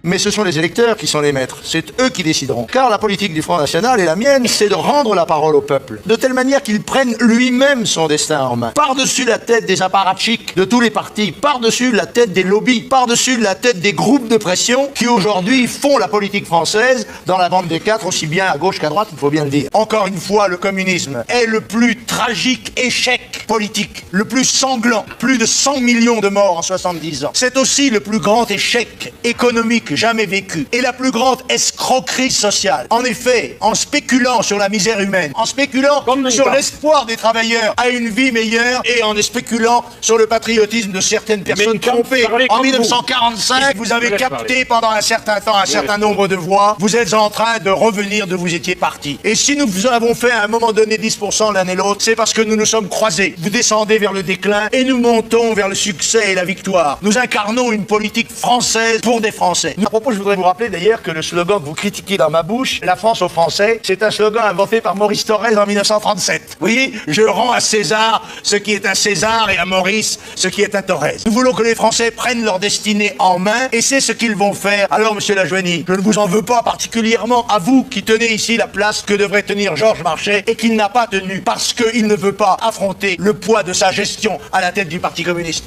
Mais ce sont les électeurs qui sont les maîtres, c'est eux qui décideront. Car la politique du Front National et la mienne, c'est de rendre la parole au peuple, de telle manière qu'il prenne lui-même son destin en main. Par-dessus la tête des apparatchiks de tous les partis, par-dessus la tête des lobbies, par-dessus la tête des groupes de pression qui aujourd'hui font la politique française dans la bande des quatre, aussi bien à gauche qu'à droite, il faut bien le dire. Encore une fois, le communisme est le plus tragique échec politique, le plus sanglant, plus de 100 millions de morts en 70 ans. C'est aussi le plus grand échec économique jamais vécu et la plus grande escroquerie sociale. En effet, en spéculant sur la misère humaine, en spéculant sur l'espoir des travailleurs à une vie meilleure et en spéculant sur le patriotisme de certaines personnes trompées. En 1945, vous avez capté pendant un certain temps un certain nombre de voix. Vous êtes en train de revenir de vous étiez partis. Et si nous avons fait à un moment donné 10% l'un et l'autre, c'est parce que nous nous sommes croisés. Vous descendez vers le déclin et nous montons vers le succès et la victoire. Nous incarnons une politique française pour des Français. À propos, je voudrais vous rappeler d'ailleurs que le slogan que vous critiquez dans ma bouche, la France aux Français, c'est un slogan inventé par Maurice Thorez en 1937. Oui, je rends à César ce qui est à César et à Maurice ce qui est à Thorez. Nous voulons que les Français prennent leur destinée en main et c'est ce qu'ils vont faire. Alors, monsieur Lajoigny, je ne vous en veux pas particulièrement à vous qui tenez ici la place que devrait tenir Georges Marchais et qu'il n'a pas tenue parce qu'il ne veut pas affronter le poids de sa gestion à la tête du Parti communiste.